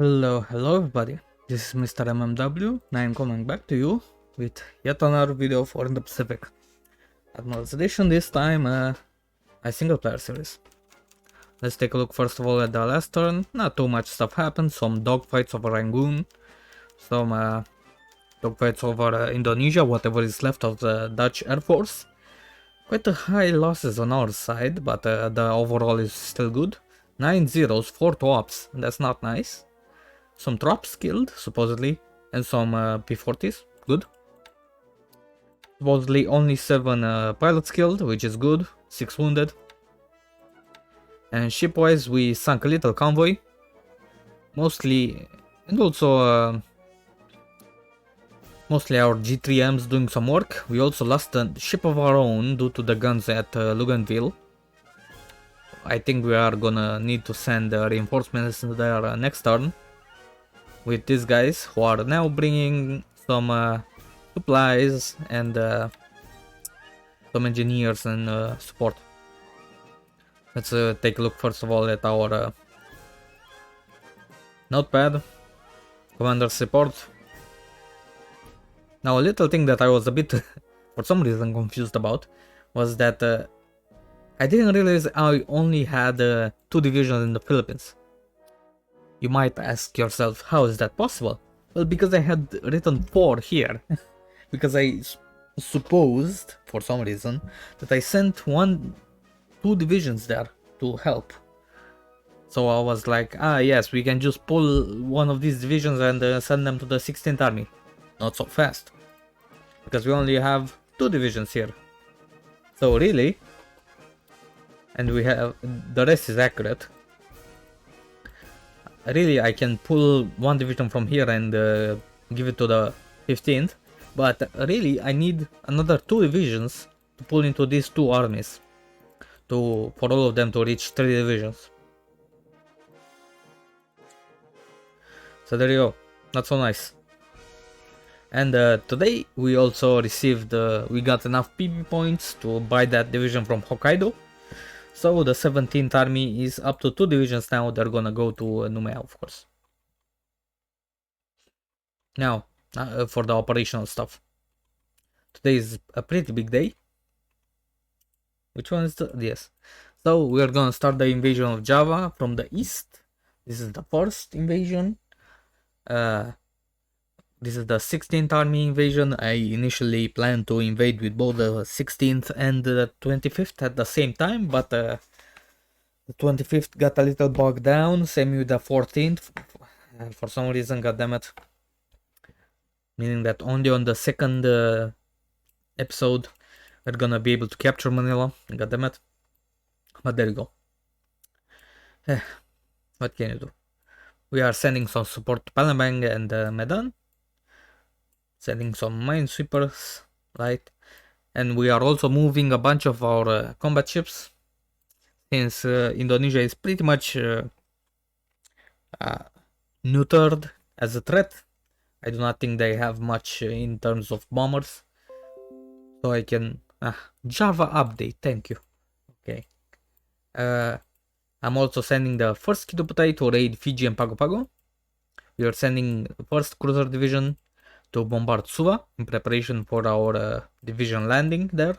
Hello everybody, this is Mr. MMW and I am coming back to you with yet another video for the Pacific Admirals Edition, this time a single player series. Let's take a look first of all at the last turn. Not too much stuff happened, some dogfights over Rangoon, some dogfights over Indonesia, whatever is left of the Dutch Air Force. Quite a high losses on our side, but the overall is still good. 9 zeros, 4 tops, that's not nice. Some troops killed, supposedly, and some P-40s, good. Supposedly only 7 pilots killed, which is good, 6 wounded. And ship-wise, we sunk a little convoy, mostly, and also mostly our G3Ms doing some work. We also lost a ship of our own due to the guns at Luganville. I think we are gonna need to send reinforcements there next turn with these guys who are now bringing some supplies and some engineers and support. Let's take a look first of all at our notepad, commander's report. Now a little thing that I was a bit for some reason confused about was that I didn't realize I only had 2 divisions in the Philippines. You might ask yourself, how is that possible? Well, because I had written 4 here. Because I supposed, for some reason, that I sent 2 divisions there to help. So I was like, yes, we can just pull one of these divisions and send them to the 16th Army. Not so fast. Because we only have 2 divisions here. So really, and we have, the rest is accurate. Really, I can pull 1 division from here and give it to the 15th, but really I need another 2 divisions to pull into these 2 armies for all of them to reach 3 divisions. So there you go, not so nice. And today we also received, we got enough PP points to buy that division from Hokkaido. So the 17th Army is up to 2 divisions now. They're gonna go to Numea, of course. Now, for the operational stuff. Today is a pretty big day. Which one is the... Yes. So we are gonna start the invasion of Java from the east. This is the first invasion. This is the 16th Army invasion. I initially planned to invade with both the 16th and the 25th at the same time, but the 25th got a little bogged down, same with the 14th, for some reason, goddammit. Meaning that only on the second episode we're gonna be able to capture Manila, goddammit. But there you go. What can you do? We are sending some support to Palembang and Medan. Sending some minesweepers, right? And we are also moving a bunch of our combat ships, since Indonesia is pretty much neutered as a threat. I do not think they have much in terms of bombers. So I can... Java update, thank you. Okay. I'm also sending the first Kidobutai to raid Fiji and Pago Pago. We are sending the first cruiser division to bombard Suva in preparation for our division landing there.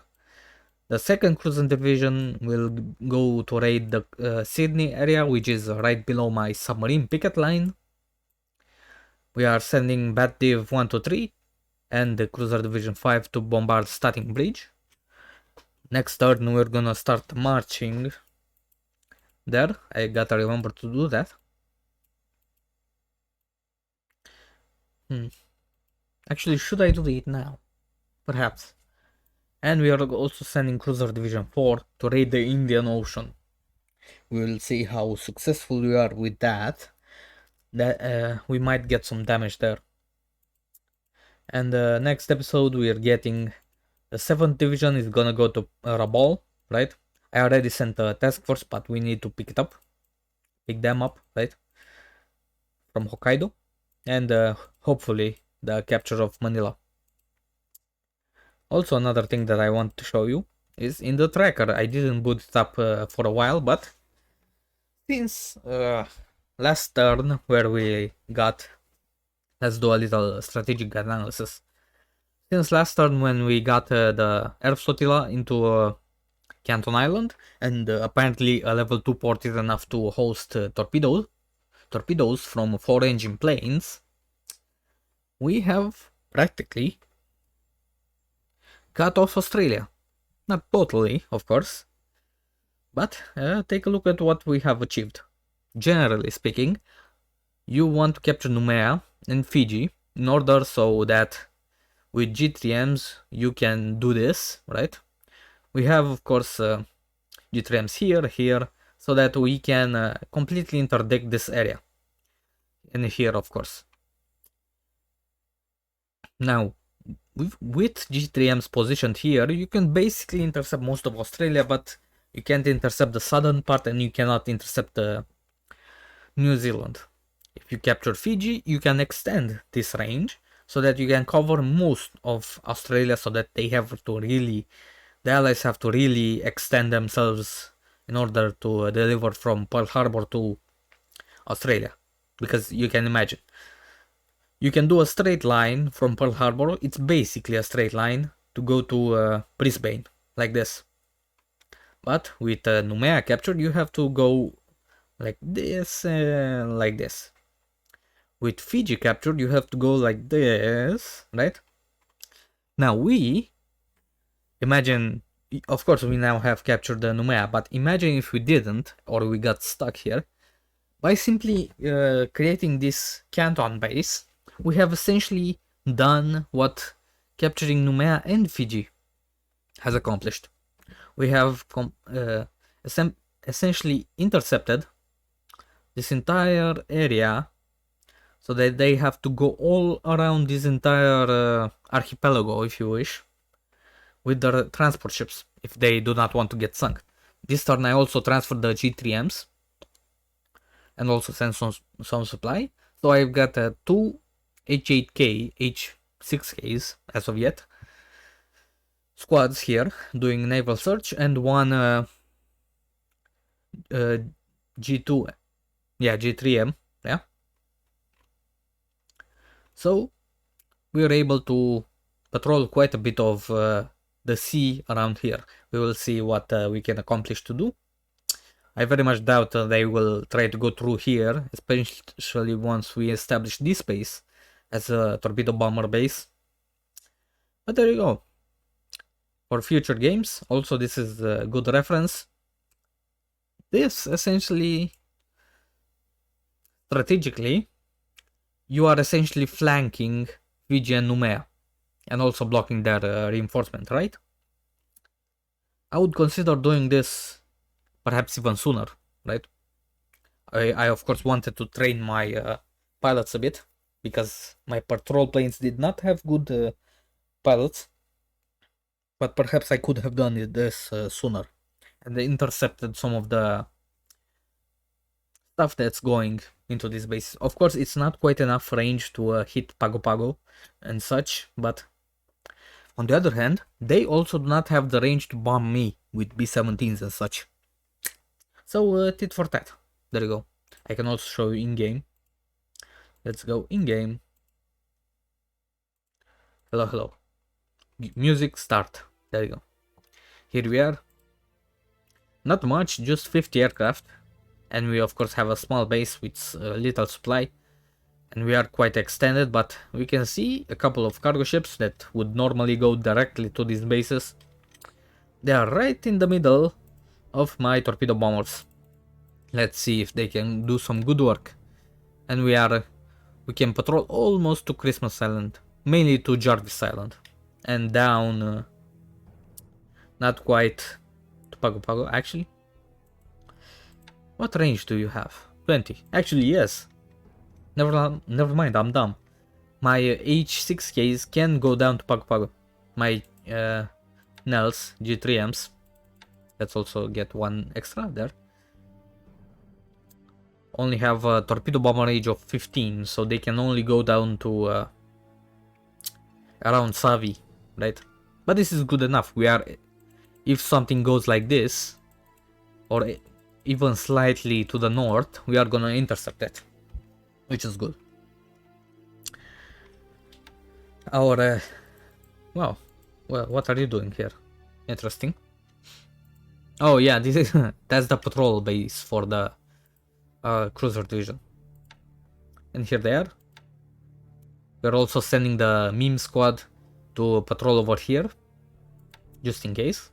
The second cruiser division will go to raid the Sydney area, which is right below my submarine picket line. We are sending Bat Div 1 to 3 and the cruiser division 5 to bombard Stating Bridge. Next turn we're gonna start marching there. I gotta remember to do that. Actually, should I do it now? Perhaps. And we are also sending Cruiser Division 4 to raid the Indian Ocean. We will see how successful we are with that. We might get some damage there. And next episode we are getting the 7th Division is gonna go to Rabaul, right? I already sent a task force, but we need to pick them up, right? From Hokkaido. And hopefully the capture of Manila. Also, another thing that I want to show you is in the tracker. I didn't boot it up for a while, but since last turn where we got, let's do a little strategic analysis. Since last turn when we got the Air Flotilla into Canton Island, and apparently a level 2 port is enough to host torpedoes from 4 engine planes, we have practically cut off Australia. Not totally, of course, but take a look at what we have achieved. Generally speaking, you want to capture Noumea and Fiji in order so that with G3Ms you can do this, right? We have, of course, G3Ms here, so that we can completely interdict this area. And here, of course. Now, with G3Ms positioned here, you can basically intercept most of Australia, but you can't intercept the southern part and you cannot intercept New Zealand. If you capture Fiji, you can extend this range so that you can cover most of Australia, so that the allies have to really extend themselves in order to deliver from Pearl Harbor to Australia. Because you can imagine, you can do a straight line from Pearl Harbor, it's basically a straight line to go to Brisbane, like this. But with Noumea captured, you have to go like this and like this. With Fiji captured, you have to go like this, right? Now imagine, of course we now have captured the Noumea, but imagine if we didn't, or we got stuck here. By simply creating this Canton base, we have essentially done what capturing Noumea and Fiji has accomplished. We have essentially intercepted this entire area, so that they have to go all around this entire archipelago, if you wish, with their transport ships, if they do not want to get sunk. This turn I also transferred the G3Ms and also sent some supply. So I've got 2 H8K, H6Ks as of yet squads here doing naval search, and one G2, yeah, G3M, yeah. So we are able to patrol quite a bit of the sea around here. We will see what we can accomplish to do. I very much doubt they will try to go through here, especially once we establish this base as a torpedo bomber base. But there you go. For future games, also this is a good reference. This essentially, strategically, you are essentially flanking Fiji and Noumea and also blocking their reinforcement, right? I would consider doing this perhaps even sooner, right? I of course wanted to train my pilots a bit, because my patrol planes did not have good pilots, but perhaps I could have done this sooner and intercepted some of the stuff that's going into this base. Of course, it's not quite enough range to hit Pago Pago and such, but on the other hand, they also do not have the range to bomb me with B-17s and such. So, tit for tat. There you go. I can also show you in-game. Let's go in-game. Hello, hello. Music start. There you go. Here we are. Not much, just 50 aircraft. And we of course have a small base with little supply. And we are quite extended, but we can see a couple of cargo ships that would normally go directly to these bases. They are right in the middle of my torpedo bombers. Let's see if they can do some good work. And we can patrol almost to Christmas Island, mainly to Jarvis Island, and down, not quite to Pago Pago actually. What range do you have? 20. Actually, yes. Never mind, I'm dumb. My H6Ks can go down to Pago Pago. My Nels G3Ms. Let's also get one extra there. Only have a torpedo bomber range of 15, so they can only go down to around Savi, right? But this is good enough. If something goes like this, or even slightly to the north, we are gonna intercept it, which is good. Our wow, well, what are you doing here? Interesting. Oh yeah, this is that's the patrol base for the cruiser division. And here they are. We're also sending the meme squad to patrol over here, just in case.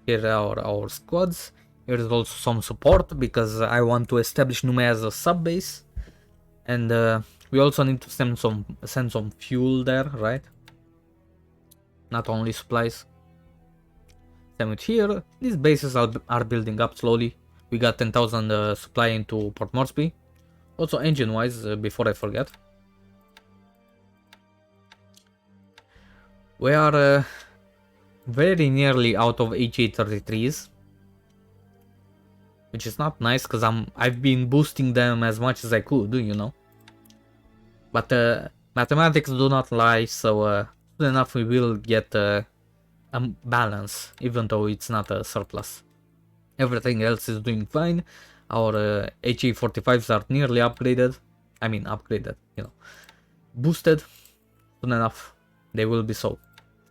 Here are our squads. Here is also some support because I want to establish Nume as a sub base, and we also need to send some fuel there, right? Not only supplies. Same with here. These bases are building up slowly. We got 10,000 supply into Port Moresby. Also engine wise, before I forget, we are very nearly out of HA33s, which is not nice because I've been boosting them as much as I could, you know. But mathematics do not lie, so soon enough we will get a balance, even though it's not a surplus. Everything else is doing fine. Our HE45s are nearly upgraded. I mean upgraded, you know, boosted. Soon enough they will be so.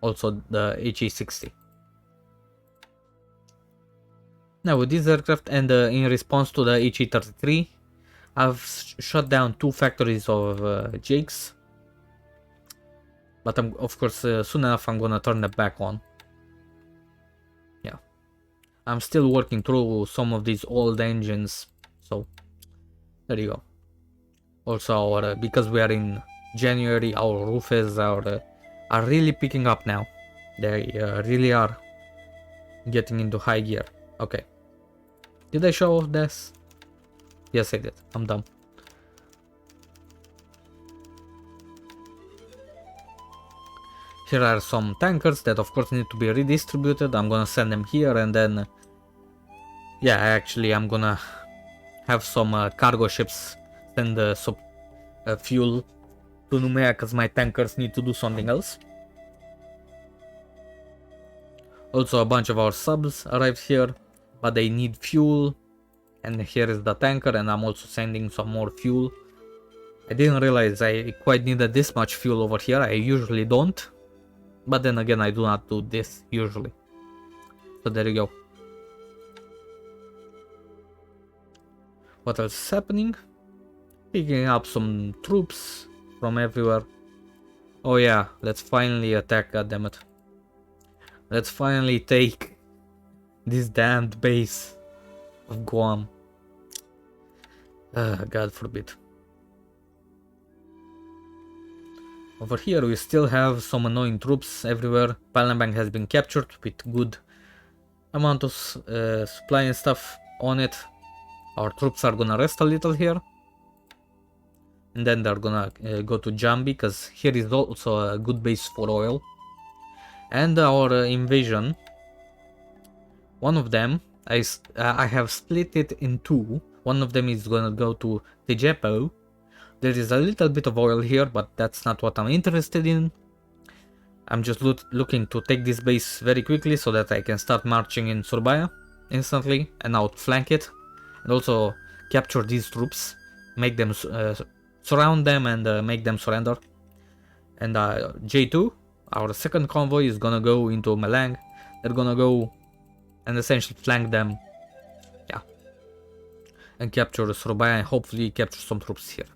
Also the HE60. Now with this aircraft and in response to the HE33, I've shut down 2 factories of Jake's. But of course soon enough I'm gonna turn them back on. Yeah. I'm still working through some of these old engines, so there you go. Also our because we are in January, our roofers are really picking up now. They really are getting into high gear. Okay. Did I show off this? Yes, I did. I'm dumb. Here are some tankers that of course need to be redistributed. I'm gonna send them here and then... Yeah, actually I'm gonna have some cargo ships send fuel to Numea because my tankers need to do something else. Also a bunch of our subs arrived here, but they need fuel. And here is the tanker, and I'm also sending some more fuel. I didn't realize I quite needed this much fuel over here. I usually don't. But then again, I do not do this usually. So there you go. What else is happening? Picking up some troops from everywhere. Oh yeah, let's finally attack, goddammit. Let's finally take this damned base of Guam. God forbid. Over here we still have some annoying troops everywhere. Palembang has been captured with good amount of supply and stuff on it. Our troops are gonna rest a little here. And then they're gonna go to Jambi, because here is also a good base for oil. And our invasion, one of them, I have split it in 2. One of them is gonna go to Tejepo. There is a little bit of oil here, but that's not what I'm interested in. I'm just looking to take this base very quickly so that I can start marching in Surabaya instantly and outflank it. And also capture these troops, make them surround them and make them surrender. And J2, our second convoy, is gonna go into Malang. They're gonna go and essentially flank them, yeah, and capture Surabaya and hopefully capture some troops here.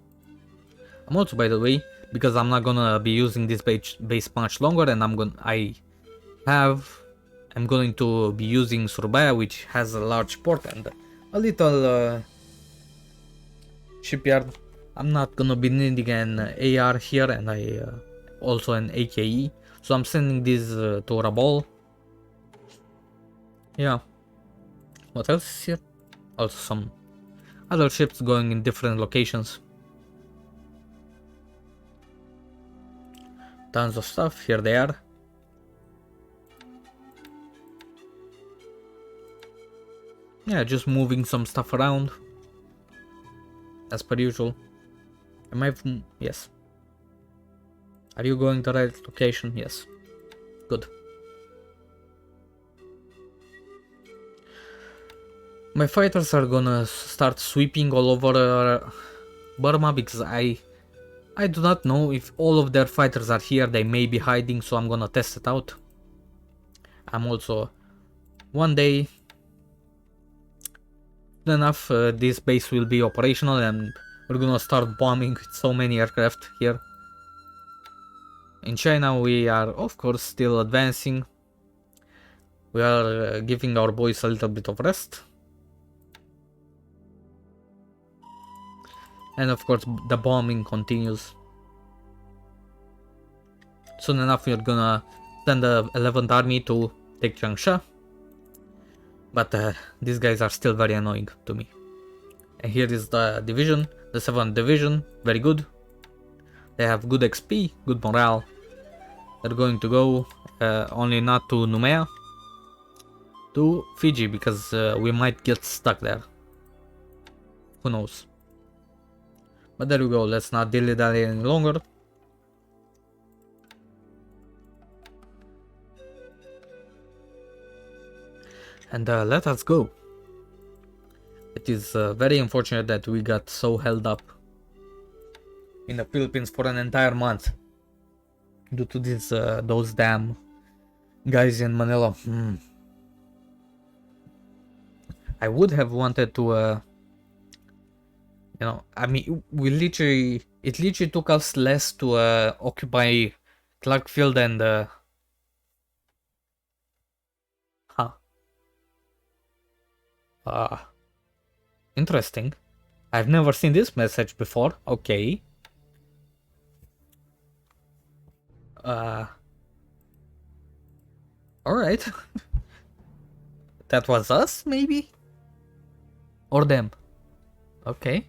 I'm also, by the way, because I'm not gonna be using this base much longer, and I'm going to be using Surabaya, which has a large port and a little shipyard. I'm not gonna be needing an AR here, and also an AKE, so I'm sending this to Rabaul. Yeah. What else is here? Also some other ships going in different locations. Tons of stuff, here they are. Yeah, just moving some stuff around. As per usual. Yes. Are you going to the right location? Yes. Good. My fighters are gonna start sweeping all over Burma because I do not know if all of their fighters are here. They may be hiding, so I'm gonna test it out. I'm also one day enough this base will be operational and we're gonna start bombing with so many aircraft here. In China we are of course still advancing. We are giving our boys a little bit of rest. And of course the bombing continues. Soon enough we're gonna send the 11th army to take Changsha. But these guys are still very annoying to me. And here is the division, the 7th division, very good. They have good XP, good morale. They're going to go only not to Numea, to Fiji, because we might get stuck there. Who knows? But there we go, let's not dilly-dally any longer. And let us go. It is very unfortunate that we got so held up in the Philippines for an entire month due to this those damn guys in Manila. I would have wanted to you know, I mean, it literally took us less to occupy Clark Field and interesting. I've never seen this message before. Okay. Alright. That was us, maybe? Or them. Okay.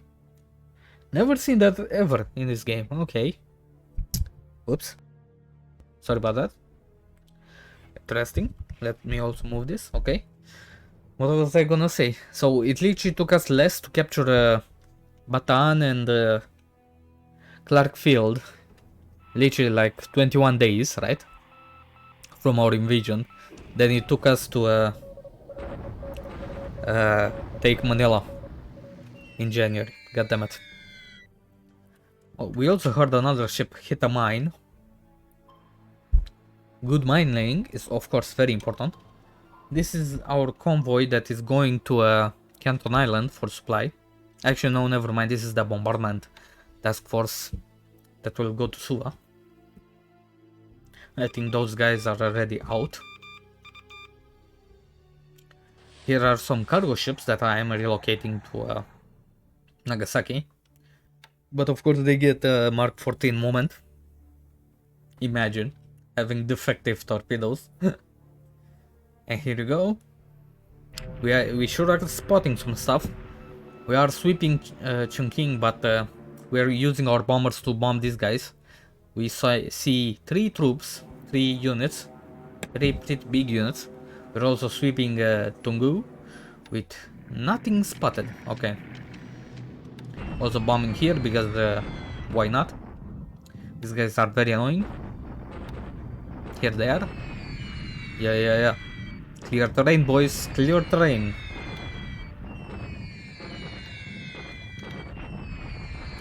Never seen that ever in this game. Okay. Oops. Sorry about that. Interesting. Let me also move this. Okay. What was I gonna say? So it literally took us less to capture Bataan and Clark Field. Literally like 21 days, right? From our invasion. Then it took us to take Manila in January. God damn it. Oh, we also heard another ship hit a mine. Good mine laying is of course very important. This is our convoy that is going to Canton Island for supply. Actually, no, never mind. This is the bombardment task force that will go to Suva. I think those guys are already out. Here are some cargo ships that I am relocating to Nagasaki. But of course they get Mark 14 moment. Imagine having defective torpedoes. And here we go. We sure are spotting some stuff. We are sweeping Chungking, but we are using our bombers to bomb these guys. We see 3 troops, 3 units, 3 pretty big units. We're also sweeping Tungu with nothing spotted. Okay. Also bombing here because why not? These guys are very annoying. Here they are. Yeah. Clear terrain, boys. Clear terrain.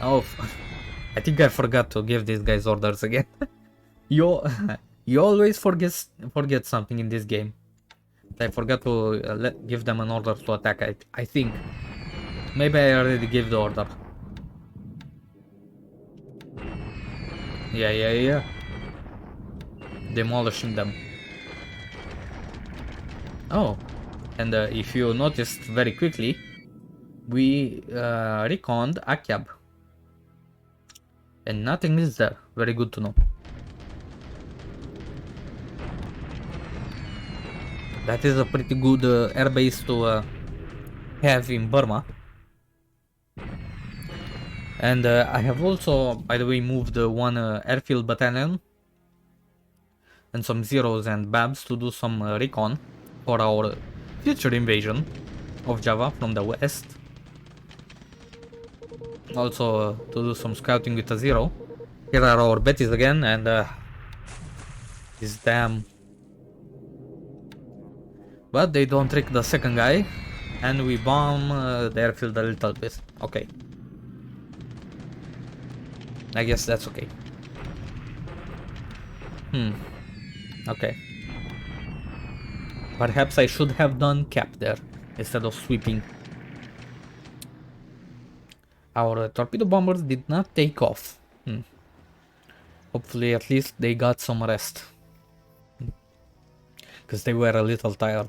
Oh, I think I forgot to give these guys orders again. you always forget something in this game. I forgot to give them an order to attack. I think. Maybe I already gave the order. Yeah. Demolishing them. Oh, and if you noticed very quickly, we reconned Akyab. And nothing is there. Very good to know. That is a pretty good airbase to have in Burma. And I have also, by the way, moved one airfield battalion and some Zeros and Babs to do some recon for our future invasion of Java from the west. Also to do some scouting with a Zero. Here are our Betis again, and this damn. But they don't trick the second guy. And we bomb the airfield a little bit. Okay. I guess that's okay. Okay. Perhaps I should have done cap there instead of sweeping. Our torpedo bombers did not take off. Hopefully at least they got some rest. Because they were a little tired.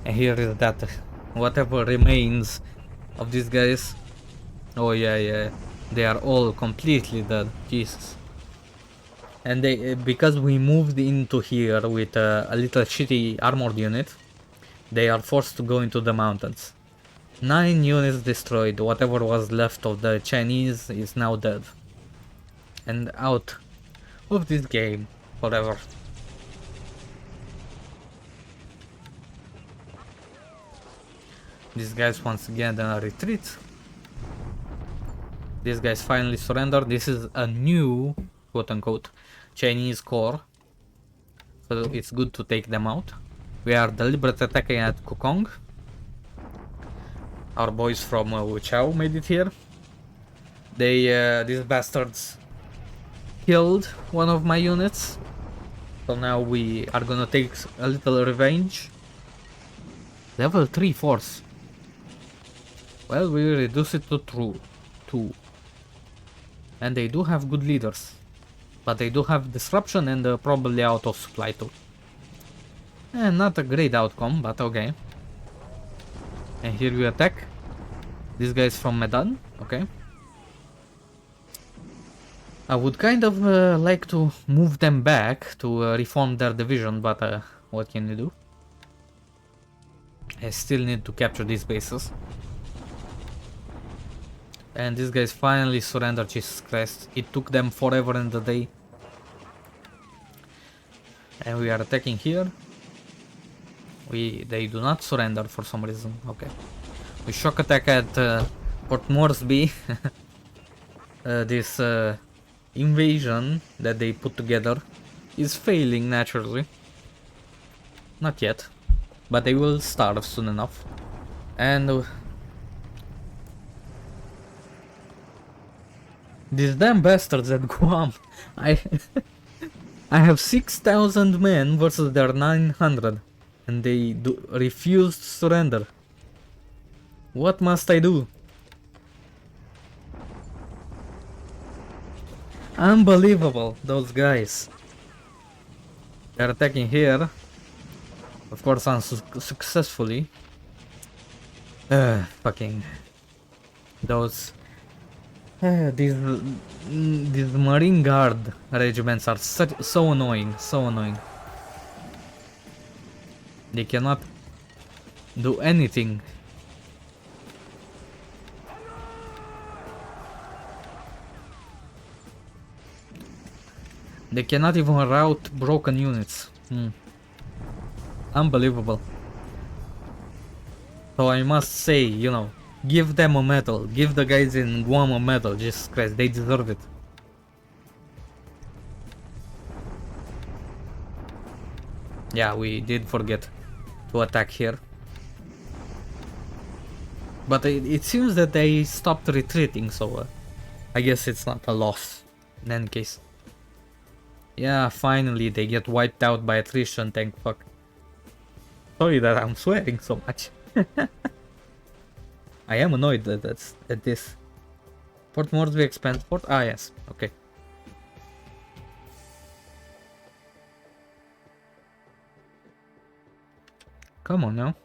And here is that whatever remains of these guys. Oh yeah. They are all completely dead. Jesus. And they, because we moved into here with a little shitty armored unit, they are forced to go into the mountains. 9 units destroyed. Whatever was left of the Chinese is now dead. And out of this game forever. These guys once again retreat. These guys finally surrender. This is a new, quote unquote, Chinese corps. So it's good to take them out. We are deliberately attacking at Kukong. Our boys from Wuchao made it here. They, these bastards killed one of my units. So now we are gonna take a little revenge. Level 3 force. Well, we reduce it to 2. And they do have good leaders. But they do have disruption and probably out of supply too. Not a great outcome, but okay. And here we attack. This guy is from Medan, okay. I would kind of like to move them back to reform their division, but what can you do? I still need to capture these bases. And these guys finally surrendered, Jesus Christ. It took them forever in the day. And we are attacking here. They do not surrender for some reason, okay. We shock attack at Port Moresby. This invasion that they put together is failing naturally. Not yet, but they will starve soon enough. And these damn bastards at Guam. I have 6,000 men versus their 900, and they refuse to surrender. What must I do? Unbelievable, those guys. They're attacking here. Of course, unsuccessfully. Fucking those. These Marine Guard regiments are so annoying, so annoying. They cannot do anything. They cannot even route broken units. Unbelievable. So I must say, you know, give them a medal. Give the guys in Guam a medal. Jesus Christ, they deserve it. Yeah, we did forget to attack here. But it seems that they stopped retreating, so I guess it's not a loss in any case. Yeah, finally they get wiped out by attrition, thank fuck. Sorry that I'm swearing so much. I am annoyed at this. Port Moresby expand port? Ah yes, okay. Come on now.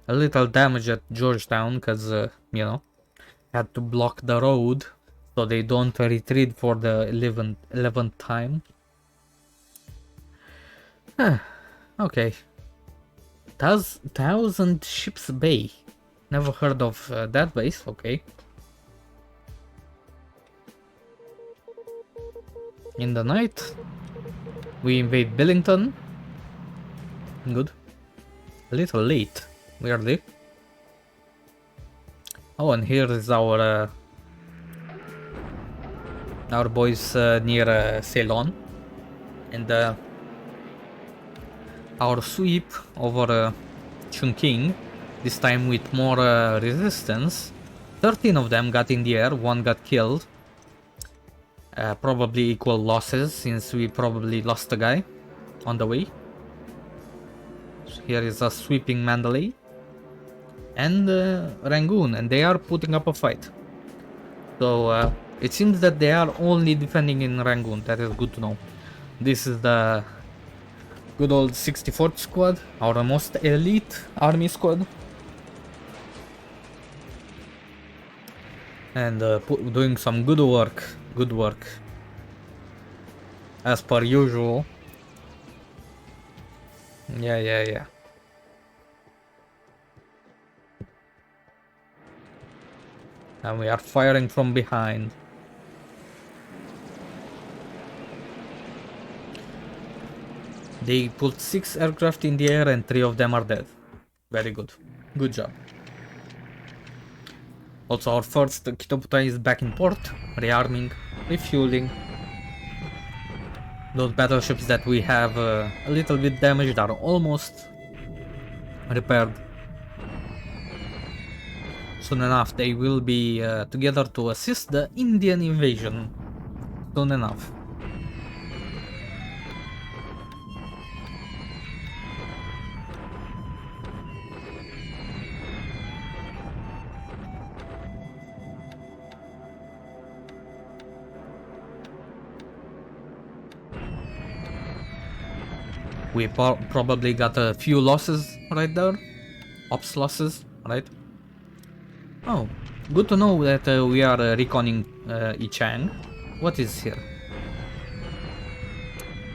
A little damage at Georgetown, because, you know, had to block the road so they don't retreat for the 11th time. Okay. 1,000 Ships Bay. Never heard of that base, okay. In the night, we invade Billington. Good. A little late, weirdly. Oh, and here is our boys near Ceylon, and our sweep over Chungking, this time with more resistance. 13 of them got in the air, 1 got killed. Probably equal losses since we probably lost a guy on the way. So here is a sweeping Mandalay and Rangoon, and they are putting up a fight. So it seems that they are only defending in Rangoon. That is good to know. This is the good old 64th squad, our most elite army squad. And doing some good work. As per usual. Yeah. And we are firing from behind. They put 6 aircraft in the air and 3 of them are dead. Very good. Good job. Also, our first Kitobutai is back in port, rearming, refueling. Those battleships that we have a little bit damaged are almost repaired. Soon enough, they will be together to assist the Indian invasion. Soon enough. We probably got a few losses right there. Ops losses, right? Oh, good to know that we are reconning Ichang. What is here?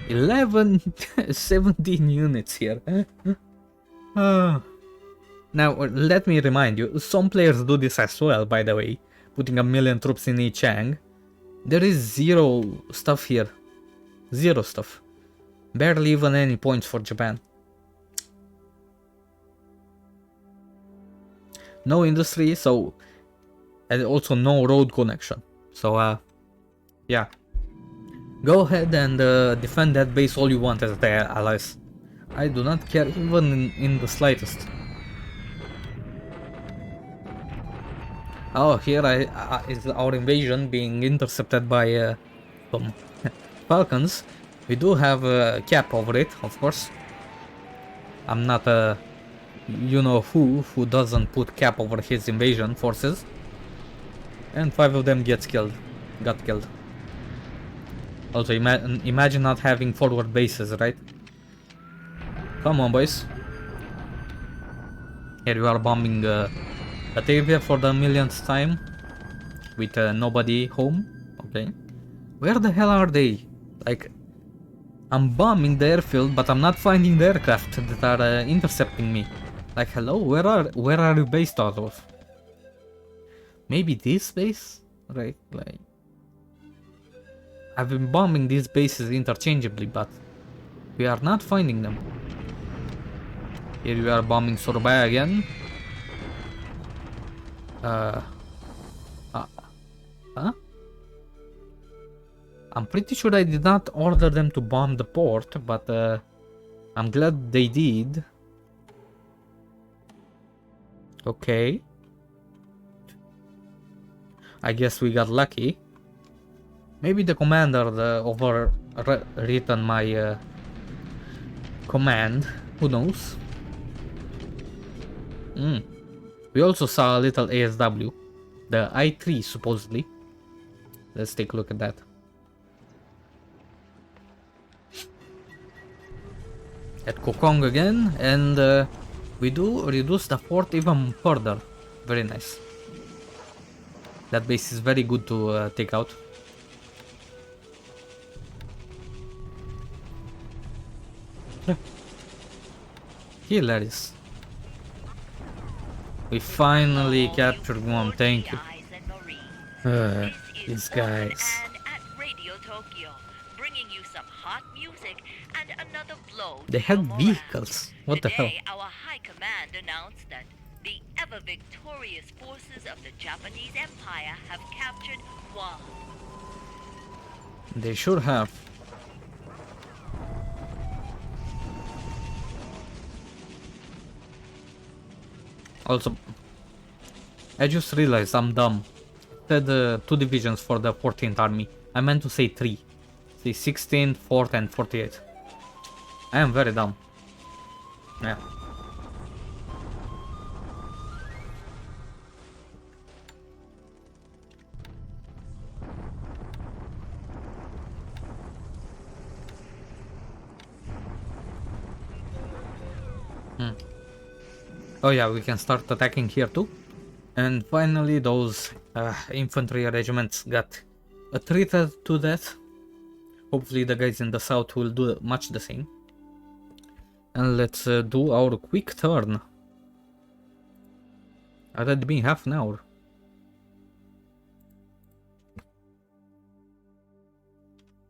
11, 17 units here. Now, let me remind you, some players do this as well, by the way. Putting 1,000,000 troops in Ichang. There is 0 stuff here. 0 stuff. Barely even any points for Japan. No industry, so... and also no road connection. So, yeah. Go ahead and defend that base all you want as their allies. I do not care even in the slightest. Oh, here is our invasion being intercepted by some Falcons. We do have a cap over it, of course. I'm not a you-know-who doesn't put cap over his invasion forces. And 5 of them got killed. Also, imagine not having forward bases, right? Come on, boys. Here we are bombing Batavia for the 1,000,000th time. With nobody home. Okay. Where the hell are they? Like... I'm bombing the airfield, but I'm not finding the aircraft that are intercepting me. Like, hello, where are you based out of? Maybe this base? Right, like... I've been bombing these bases interchangeably, but we are not finding them. Here we are bombing Surabaya again. Huh? I'm pretty sure I did not order them to bomb the port, but I'm glad they did. Okay. I guess we got lucky. Maybe the commander overwritten my command. Who knows? We also saw a little ASW. The I-3 supposedly. Let's take a look at that. At Kokong again, and we do reduce the fort even further. Very nice. That base is very good to take out. Hilarious. We finally captured one, thank you. These guys. They had vehicles. What the hell? Our high command announced that the ever-victorious forces of the Japanese Empire have captured Guam. They sure have. Also, I just realized I'm dumb. Said 2 divisions for the 14th army. I meant to say 3. Say 16th, 4th and 48th. I am very dumb. Yeah. Oh yeah, we can start attacking here too. And finally those infantry regiments got treated to death. Hopefully the guys in the south will do much the same. And let's do our quick turn. Already been half an hour.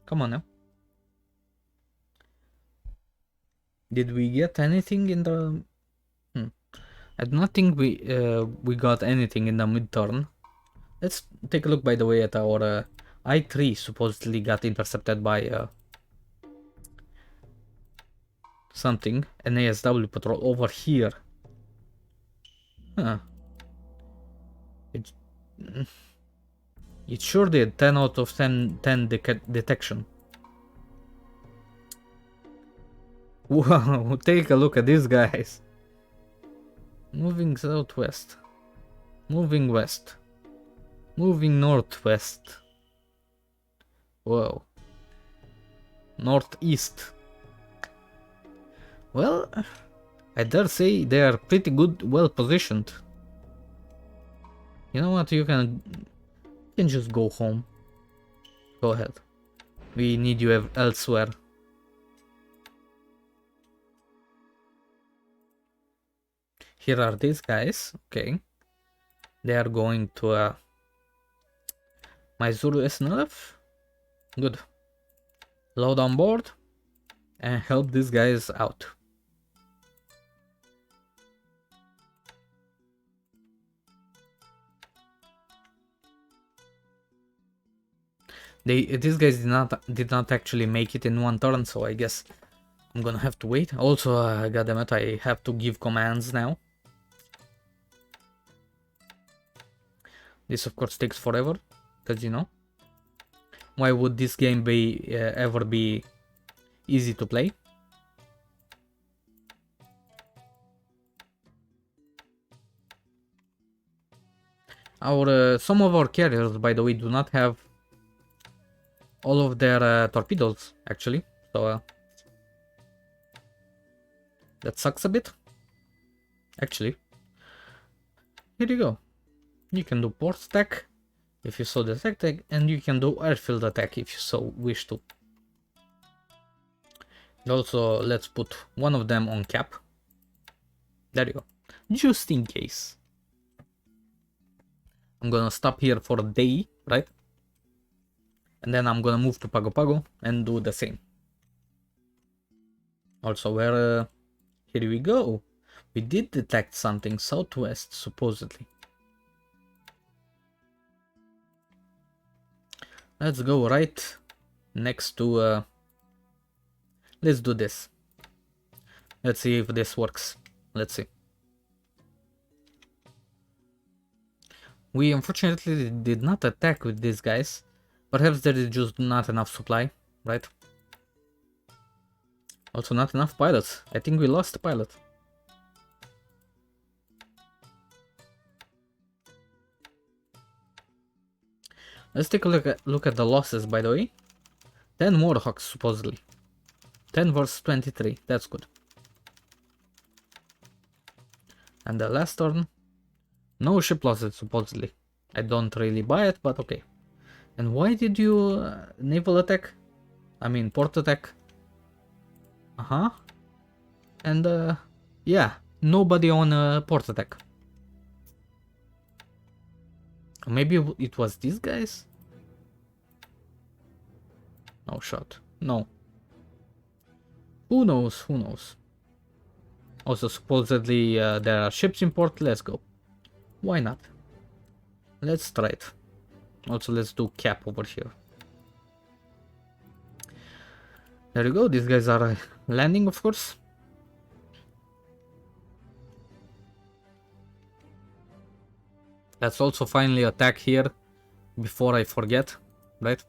Come on now. Did we get anything in the... I do not think we got anything in the mid-turn. Let's take a look, by the way, at our I3 supposedly got intercepted by something. An ASW patrol over here. Huh. It sure did. 10 out of 10 detection. Wow, take a look at these guys. Moving southwest. Moving west. Moving northwest. Whoa. Northeast. Well, I dare say they are pretty good, well positioned. You know what, you can just go home. Go ahead. We need you elsewhere. Here are these guys. Okay. They are going to Mysuru SNLF. Good. Load on board and help these guys out. These guys did not actually make it in one turn, so I guess I'm gonna have to wait. Also, goddammit, I have to give commands now. This of course takes forever, because you know, why would this game be ever be easy to play? Some of our carriers, by the way, do not have all of their torpedoes actually, so that sucks a bit. Actually, here you go. You can do port attack if you so detect, and you can do airfield attack if you so wish to. And also, let's put one of them on cap. There you go, just in case. I'm gonna stop here for a day, right? And then I'm gonna move to Pago Pago and do the same. Also, where... here we go. We did detect something southwest, supposedly. Let's go right next to... let's do this. Let's see if this works. Let's see. We unfortunately did not attack with these guys. Perhaps there is just not enough supply, right? Also not enough pilots. I think we lost a pilot. Let's take a look at the losses, by the way. 10 Warhawks, supposedly. 10 versus 23, that's good. And the last turn, no ship losses, supposedly. I don't really buy it, but okay. And why did you naval attack? I mean, port attack. Uh-huh. And yeah, nobody on port attack. Maybe it was these guys? No shot. No. Who knows? Who knows? Also, supposedly there are ships in port. Let's go. Why not? Let's try it. Also, let's do cap over here. There you go. These guys are landing, of course. Let's also finally attack here before I forget, right?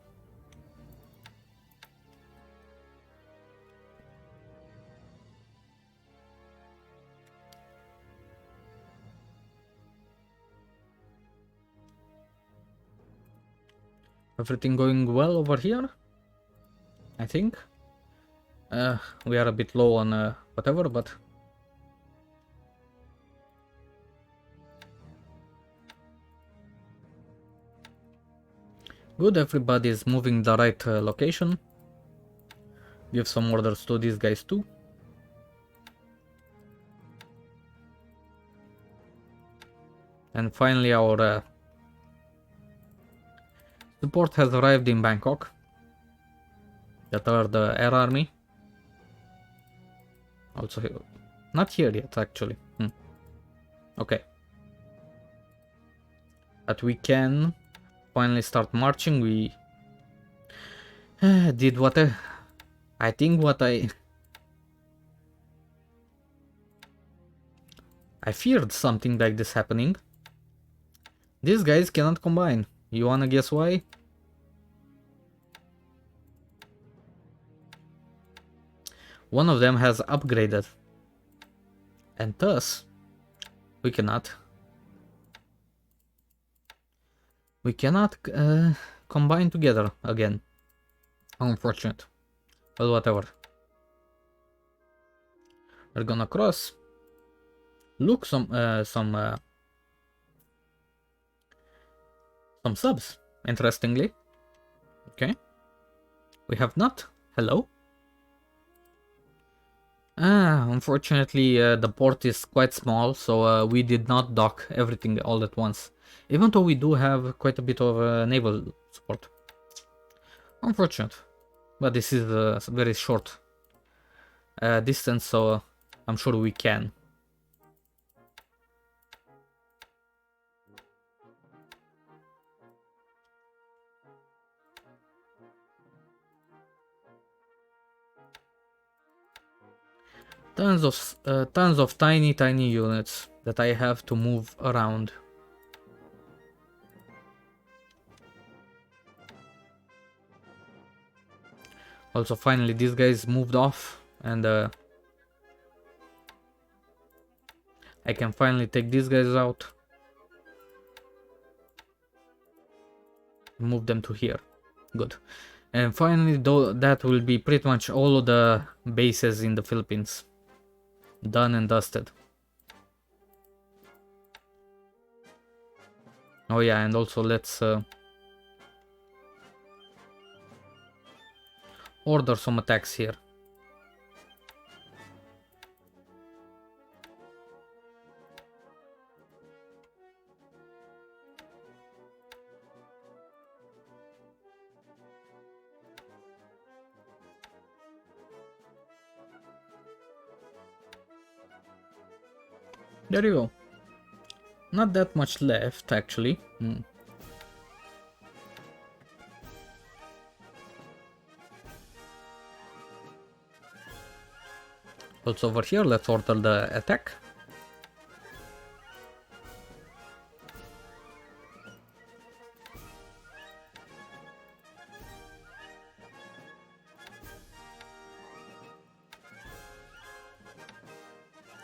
Everything going well over here? I think. We are a bit low on whatever, but good, everybody is moving the right location. Give some orders to these guys too. And finally our support has arrived in Bangkok. The third air army. Also here. Not here yet actually. Okay. But we can finally start marching. We did what I think what I feared something like this happening. These guys cannot combine. You wanna guess why? One of them has upgraded. And thus, we cannot combine together again. Unfortunate. But whatever. We're gonna cross. Look, some subs, interestingly. Okay. We have not. Hello. Unfortunately, the port is quite small, so we did not dock everything all at once. Even though we do have quite a bit of naval support. Unfortunate. But this is a very short distance, so I'm sure we can. Tons of tiny units that I have to move around. Also, finally, these guys moved off, and I can finally take these guys out. Move them to here. Good. And finally, though, that will be pretty much all of the bases in the Philippines. Done and dusted. Oh yeah, and also let's order some attacks here. There you go. Not that much left, actually. Also over here, let's order the attack.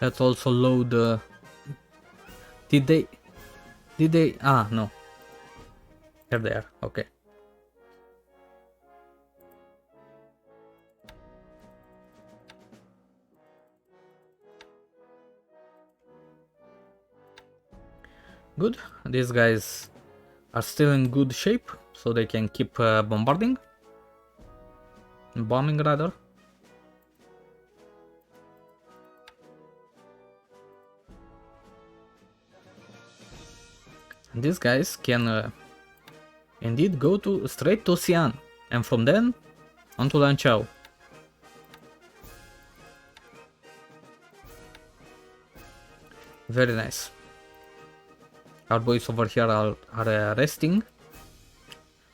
Let's also load Did they no. Here they are, okay. Good, these guys are still in good shape, so they can keep bombing rather. These guys can indeed go straight to Xi'an, and from then on to Lanzhou. Very nice. Our boys over here are resting.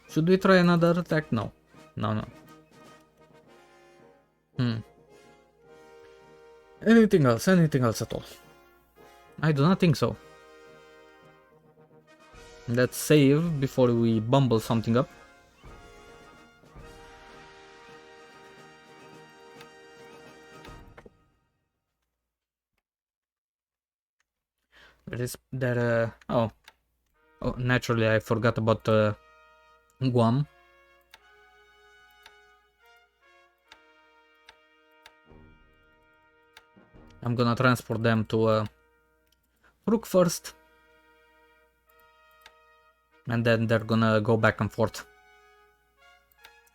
Should we try another attack? No. No. Anything else at all? I do not think so. Let's save before we bumble something up. There is there. Oh, naturally I forgot about Guam. I'm gonna transport them to Rook first, and then they're gonna go back and forth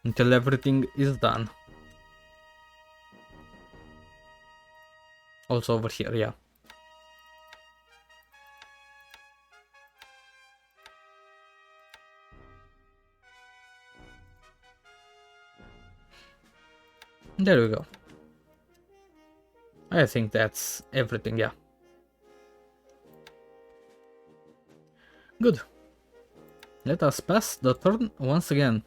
until everything is done. Also over here, yeah. There we go. I think that's everything, yeah. Good. Let us pass the turn once again.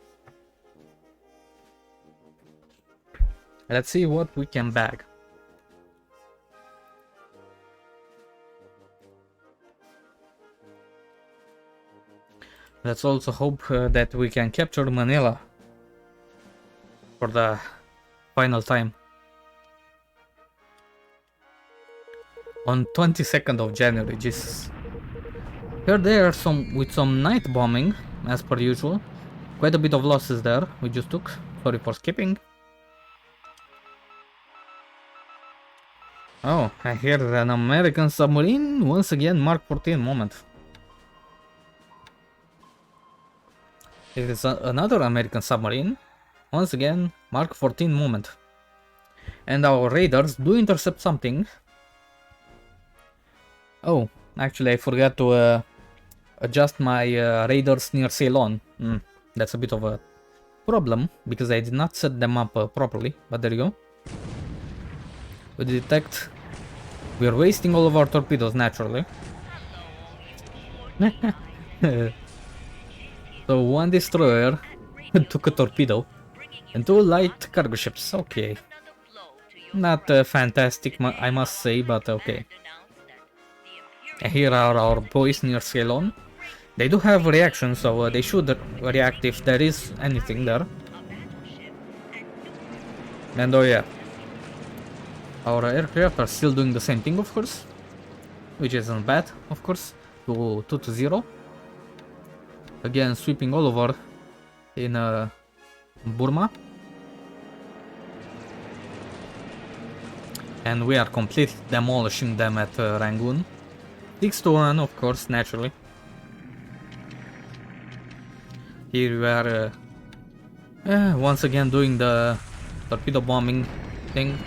Let's see what we can bag. Let's also hope that we can capture Manila for the final time. On 22nd of January, Jesus. Here there with some night bombing, as per usual. Quite a bit of losses there we just took. Sorry for skipping. Oh, I hear an American submarine. Once again, Mark 14 moment. It is another American submarine. Once again, Mark 14 moment. And our raiders do intercept something. Oh, actually I forgot to adjust my raiders near Ceylon. That's a bit of a problem, because I did not set them up properly, but there you go. We detect... We are wasting all of our torpedoes, naturally. So one destroyer took a torpedo, and 2 light cargo ships, okay. Not fantastic, I must say, but okay. And here are our boys near Ceylon. They do have reaction, so they should react if there is anything there. And oh yeah, our aircraft are still doing the same thing, of course, which isn't bad, of course. 2-0. Again, sweeping all over in Burma. And we are completely demolishing them at Rangoon. 6-1, of course, naturally. Here we are once again doing the torpedo bombing thing.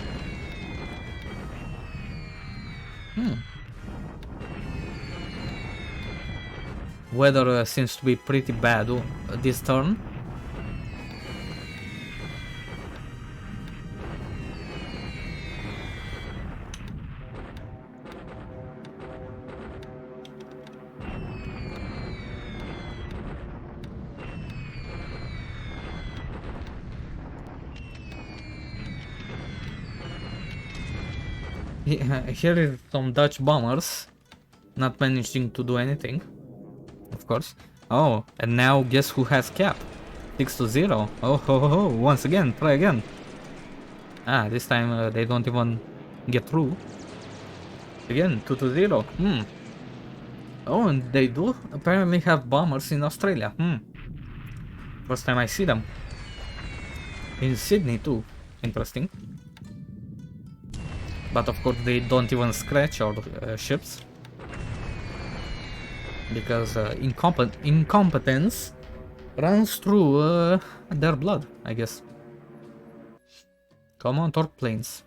Weather seems to be pretty bad this turn. Here is some Dutch bombers not managing to do anything, of course. Oh, and now guess who has cap? 6-0. Oh ho ho ho, once again, try again. Ah, this time they don't even get through. Again, 2-0. Oh, and they do apparently have bombers in Australia. First time I see them. In Sydney too. Interesting. But of course they don't even scratch our ships. Because incompetence runs through their blood, I guess. Come on, torque planes.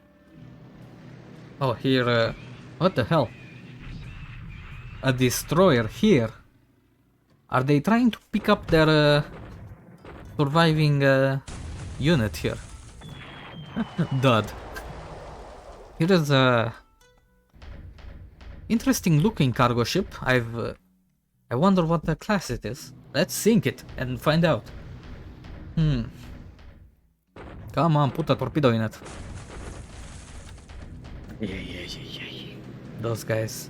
Oh, here, what the hell? A destroyer here. Are they trying to pick up their surviving unit here? Dud. Here is a interesting looking cargo ship. I wonder what the class it is. Let's sink it and find out. Come on, put a torpedo in it. Yeah. Those guys.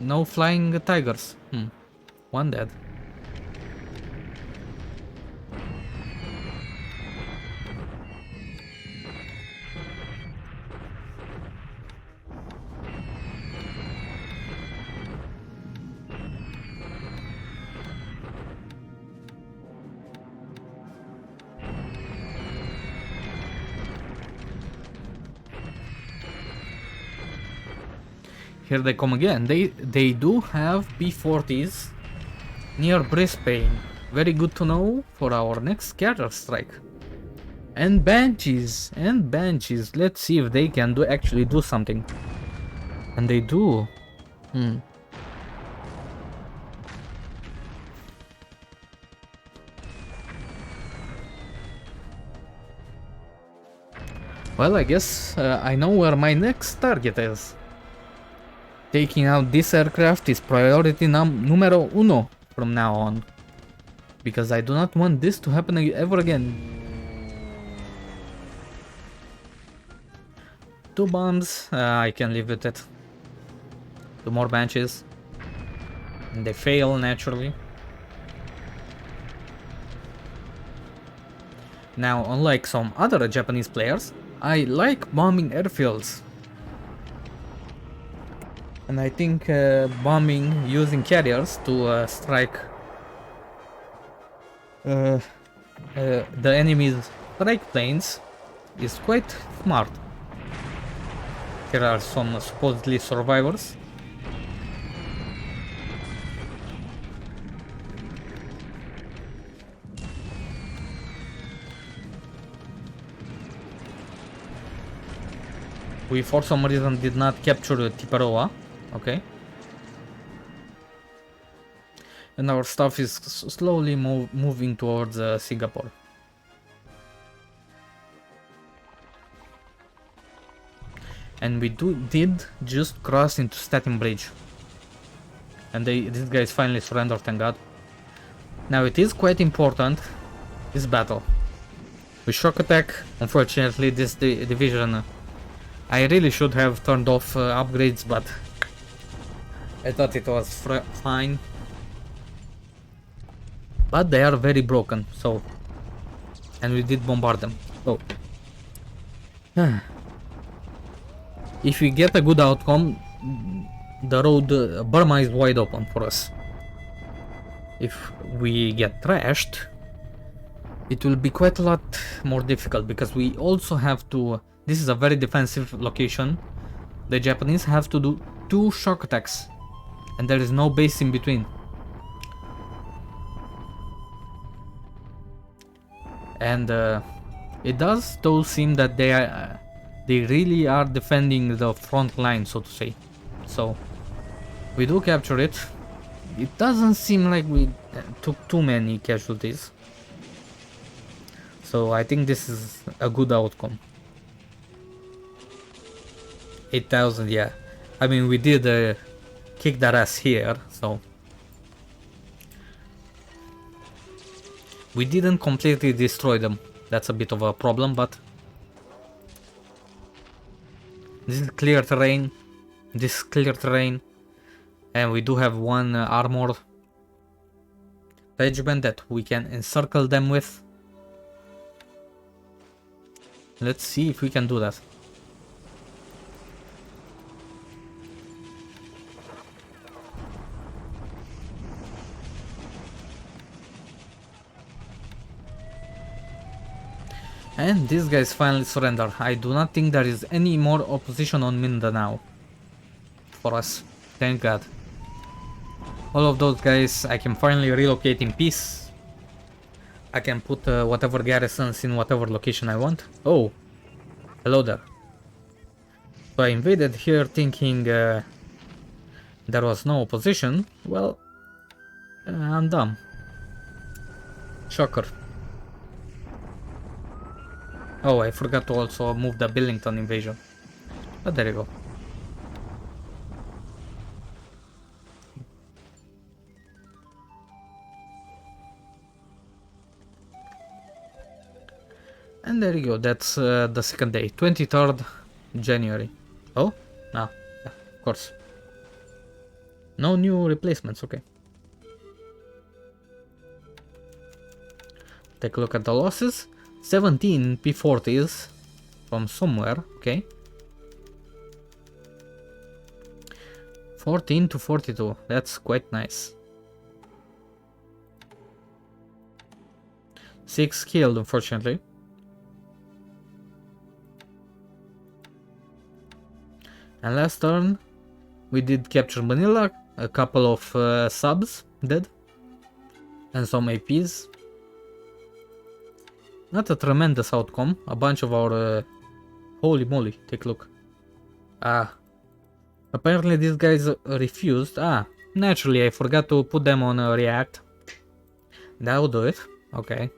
No flying tigers. One dead. Here they come again. They do have P-40s near Brisbane. Very good to know for our next Counter Strike. And Banshees. Let's see if they can actually do something. And they do. Well, I guess I know where my next target is. Taking out this aircraft is priority numero uno from now on. Because I do not want this to happen ever again. 2 bombs, I can live with it. 2 more Banshees. And they fail naturally. Now, unlike some other Japanese players, I like bombing airfields. And I think bombing using carriers to strike the enemy's strike planes is quite smart. Here are some supposedly survivors. We for some reason did not capture Tiparoa. Okay. And our stuff is slowly moving towards Singapore. And we did just cross into Staten Bridge. And these guys finally surrendered, thank God. Now it is quite important, this battle. With shock attack, unfortunately this division, I really should have turned off upgrades, but I thought it was fine. But they are very broken, so... And we did bombard them, so... If we get a good outcome, the road Burma is wide open for us. If we get trashed, it will be quite a lot more difficult, because we also have to... This is a very defensive location. The Japanese have to do 2 shock attacks, and there is no base in between. And it does though seem that they really are defending the front line, so to say. So we do capture it. It doesn't seem like we took too many casualties, so I think this is a good outcome. 8,000, yeah. I mean, we did kick that ass here, so... We didn't completely destroy them. That's a bit of a problem, but... This is clear terrain. This is clear terrain. And we do have 1 armored regiment that we can encircle them with. Let's see if we can do that. And these guys finally surrender. I do not think there is any more opposition on Mindanao for us. Thank God. All of those guys I can finally relocate in peace. I can put whatever garrisons in whatever location I want. Oh, hello there. So I invaded here thinking there was no opposition. Well, I'm dumb. Shocker. Oh, I forgot to also move the Billington invasion. But there you go. And there you go, that's the second day, 23rd January. Oh, no, yeah, of course. No new replacements, okay. Take a look at the losses. 17 P40s from somewhere, okay. 14 to 42, that's quite nice. 6 killed, unfortunately. And last turn, we did capture Manila, a couple of subs dead, and some APs. Not a tremendous outcome, a bunch of our... holy moly, take a look. Apparently these guys refused. Naturally I forgot to put them on React. That will do it, okay.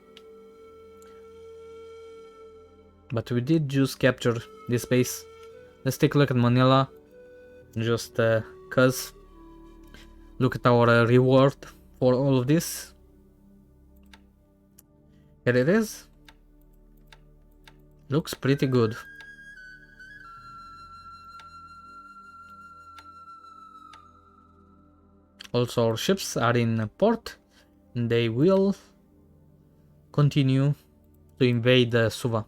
But we did just capture this base. Let's take a look at Manila, just cause. Look at our reward for all of this. Here it is. Looks pretty good. Also our ships are in port. And they will continue to invade Suva.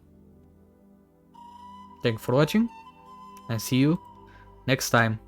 Thank you for watching and see you next time.